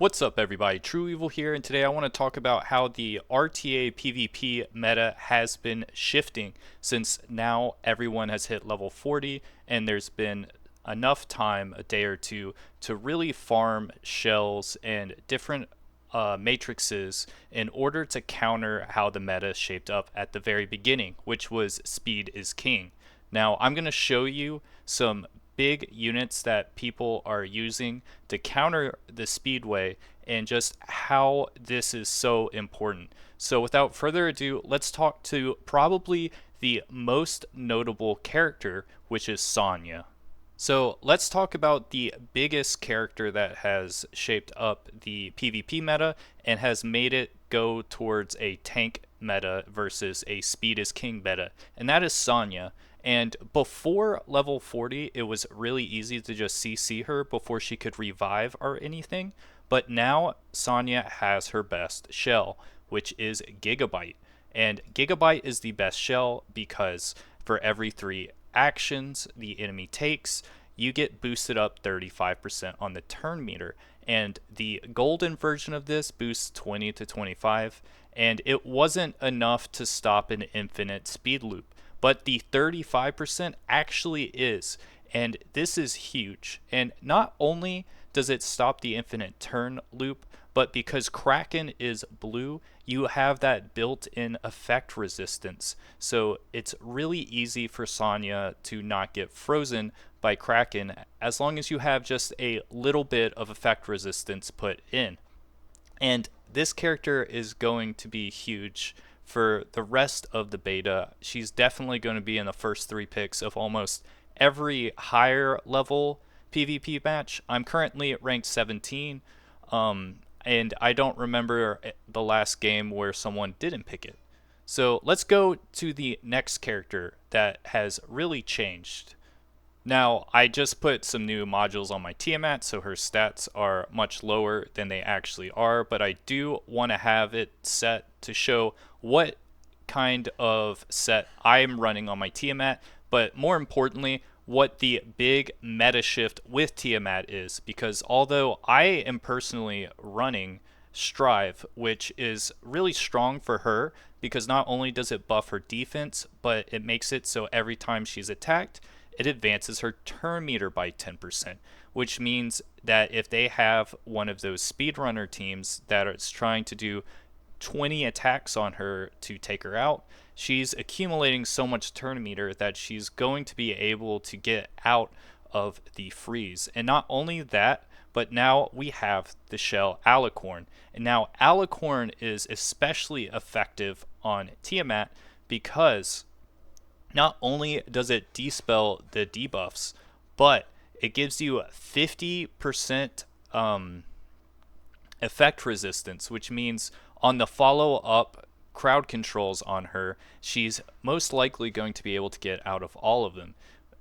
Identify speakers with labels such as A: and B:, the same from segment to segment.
A: What's up everybody, trueeevil here, and today I want to talk about how the RTA PvP meta has been shifting since now everyone has hit level 40 and there's been enough time, a day or two, to really farm shells and different matrices in order to counter how the meta shaped up at the very beginning, which was speed is king. Now I'm going to show you some big units that people are using to counter the speedway and just how this is so important. So without further ado, let's talk to probably the most notable character, which is Sania. So let's talk about the biggest character that has shaped up the PvP meta and has made it go towards a tank meta versus a speed is king meta, and that is Sania. And before level 40, it was really easy to just CC her before she could revive or anything. But now Sania has her best shell, which is Gigabyte. And Gigabyte is the best shell because for every 3 actions the enemy takes, you get boosted up 35% on the turn meter. And the golden version of this boosts 20 to 25, and it wasn't enough to stop an infinite speed loop, but the 35% actually is, and this is huge. And not only does it stop the infinite turn loop, but because Kraken is blue, you have that built-in effect resistance. So it's really easy for Sania to not get frozen by Kraken as long as you have just a little bit of effect resistance put in. And this character is going to be huge for the rest of the beta. She's definitely going to be in the first 3 picks of almost every higher level PvP match. I'm currently at rank 17, and I don't remember the last game where someone didn't pick it. So let's go to the next character that has really changed. Now, I just put some new modules on my Tiamat, so her stats are much lower than they actually are, but I do want to have it set to show what kind of set I'm running on my Tiamat, but more importantly, what the big meta shift with Tiamat is, because although I am personally running Strive, which is really strong for her, because not only does it buff her defense, but it makes it so every time she's attacked, it advances her turn meter by 10%, which means that if they have one of those speedrunner teams that is trying to do 20 attacks on her to take her out, she's accumulating so much turn meter that she's going to be able to get out of the freeze. And not only that, but now we have the shell Alicorn. And now Alicorn is especially effective on Tiamat because not only does it dispel the debuffs, but it gives you 50% effect resistance, which means on the follow-up crowd controls on her, she's most likely going to be able to get out of all of them.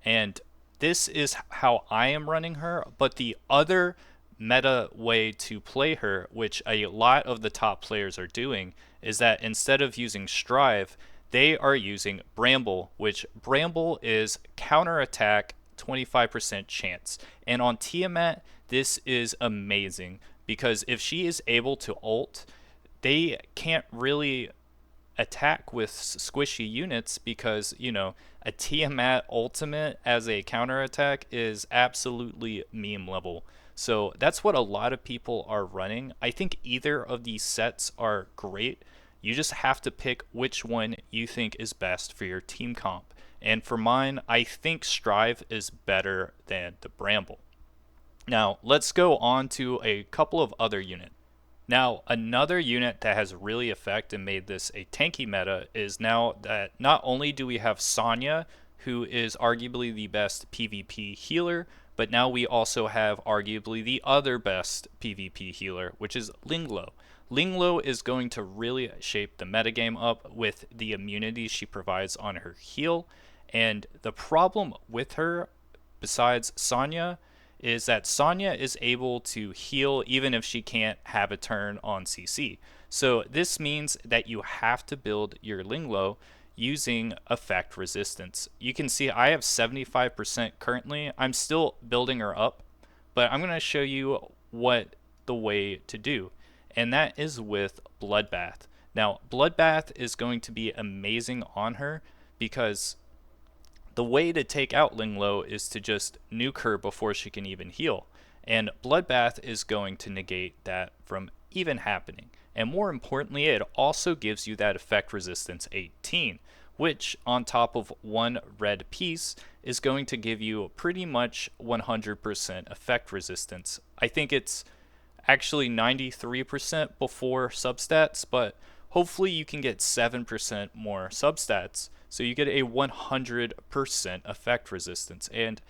A: And this is how I am running her, but the other meta way to play her, which a lot of the top players are doing, is that instead of using Strive, they are using Bramble, which Bramble is counterattack 25% chance. And on Tiamat, this is amazing because if she is able to ult, they can't really attack with squishy units because, you know, a Tiamat ultimate as a counterattack is absolutely meme level. So that's what a lot of people are running. I think either of these sets are great. You just have to pick which one you think is best for your team comp. And for mine, I think Strive is better than the Bramble. Now, let's go on to a couple of other units. Now, another unit that has really affected and made this a tanky meta is now that not only do we have Sania, who is arguably the best PvP healer, but now we also have arguably the other best PvP healer, which is Lingluo. Lingluo is going to really shape the metagame up with the immunity she provides on her heal. And the problem with her, besides Sania, is that Sania is able to heal even if she can't have a turn on CC. So this means that you have to build your Lingluo using effect resistance. You can see I have 75% currently. I'm still building her up, but I'm going to show you what the way to do, and that is with Bloodbath. Now, Bloodbath is going to be amazing on her because the way to take out Lingluo is to just nuke her before she can even heal. And Bloodbath is going to negate that from even happening. And more importantly, it also gives you that effect resistance 18, which on top of one red piece is going to give you pretty much 100% effect resistance. I think it's actually 93% before substats, but hopefully you can get 7% more substats, so you get a 100% effect resistance. And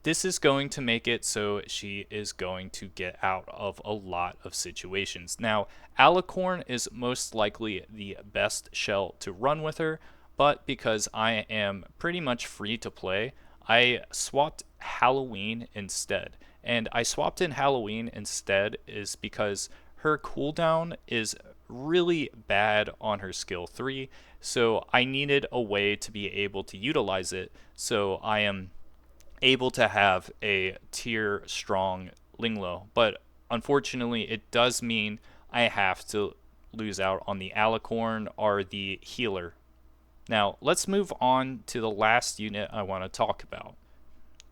A: this is going to make it so she is going to get out of a lot of situations. Now, Alicorn is most likely the best shell to run with her, but because I am pretty much free to play, I swapped Halloween instead. And I swapped in Halloween instead is because her cooldown is really bad on her skill 3, so I needed a way to be able to utilize it, so I am able to have a tier strong Lingluo. But unfortunately, it does mean I have to lose out on the Alicorn or the healer. Now, let's move on to the last unit I want to talk about.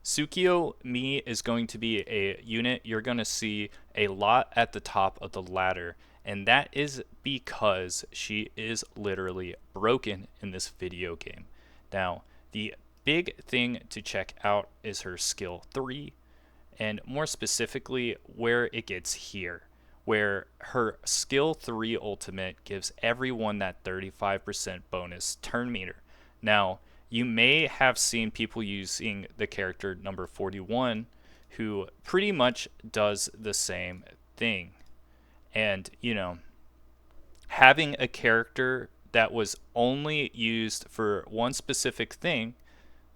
A: Tsukiyo Mi is going to be a unit you're going to see a lot at the top of the ladder, and that is because she is literally broken in this video game. Now, the big thing to check out is her skill 3, and more specifically where it gets here, where her skill 3 ultimate gives everyone that 35% bonus turn meter. Now, you may have seen people using the character number 41 who pretty much does the same thing. And, having a character that was only used for one specific thing,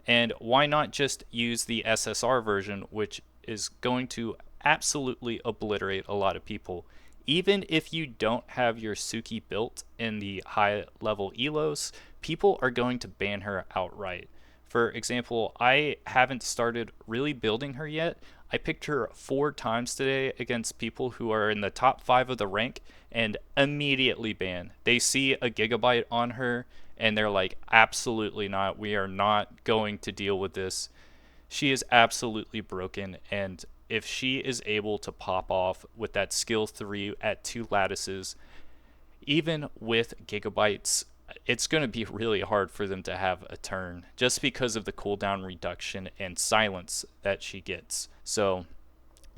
A: and why not just use the SSR version, which is going to absolutely obliterate a lot of people. Even if you don't have your Suki built in the high level elos, people are going to ban her outright. For example, I haven't started really building her yet. I picked her 4 times today against people who are in the top 5 of the rank and immediately ban. They see a Gigabyte on her and they're like, absolutely not. We are not going to deal with this. She is absolutely broken, and if she is able to pop off with that skill 3 at 2 lattices, even with Gigabytes, it's going to be really hard for them to have a turn just because of the cooldown reduction and silence that she gets. So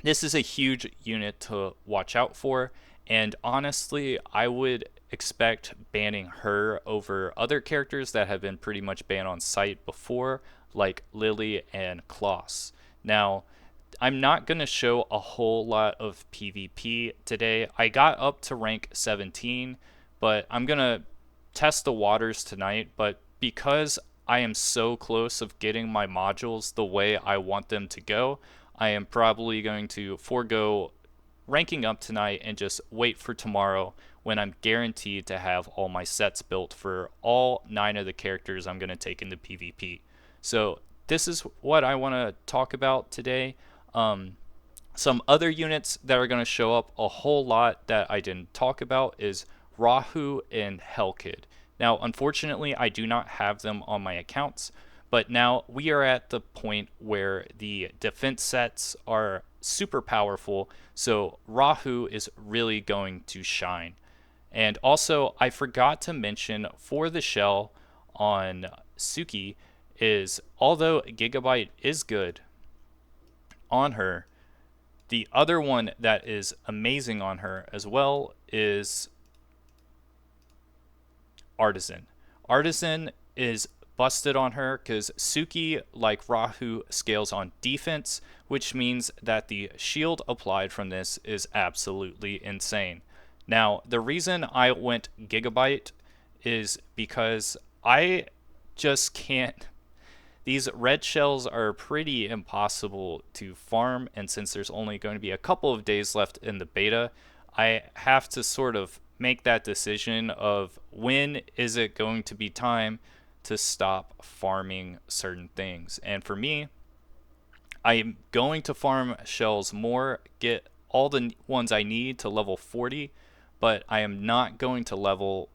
A: this is a huge unit to watch out for, and honestly, I would expect banning her over other characters that have been pretty much banned on site before, like Lily and Kloss. Now, I'm not going to show a whole lot of PvP today. I got up to rank 17, but I'm going to test the waters tonight. But because I am so close of getting my modules the way I want them to go, I am probably going to forego ranking up tonight and just wait for tomorrow when I'm guaranteed to have all my sets built for all 9 of the characters I'm going to take into PvP. So this is what I want to talk about today. Some other units that are going to show up a whole lot that I didn't talk about is Rahu and Hellkid. Now, unfortunately, I do not have them on my accounts, but now we are at the point where the defense sets are super powerful, so Rahu is really going to shine. And also, I forgot to mention for the shell on Suki is, although Gigabyte is good on her, the other one that is amazing on her as well is Artisan. Artisan is busted on her because Suki, like Rahu, scales on defense, which means that the shield applied from this is absolutely insane. Now, the reason I went Gigabyte is because I just can't. These red shells are pretty impossible to farm, and since there's only going to be a couple of days left in the beta, I have to sort of make that decision of when is it going to be time to stop farming certain things. And for me, I'm going to farm shells more, get all the ones I need to level 40, but I am not going to level,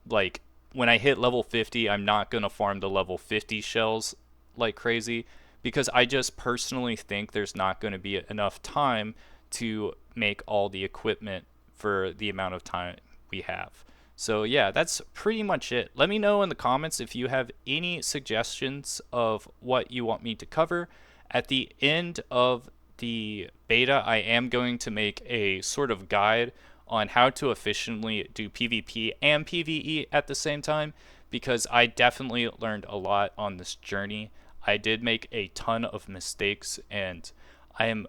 A: like, when I hit level 50, I'm not going to farm the level 50 shells like crazy, because I just personally think there's not going to be enough time to make all the equipment for the amount of time we have. So yeah, that's pretty much it. Let me know in the comments if you have any suggestions of what you want me to cover. At the end of the beta, I am going to make a sort of guide on how to efficiently do PvP and PvE at the same time, because I definitely learned a lot on this journey. I did make a ton of mistakes, and I am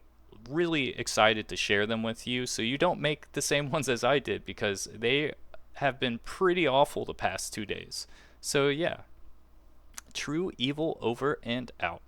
A: really excited to share them with you so you don't make the same ones as I did, because they have been pretty awful the past 2 days. So yeah, True Evil over and out.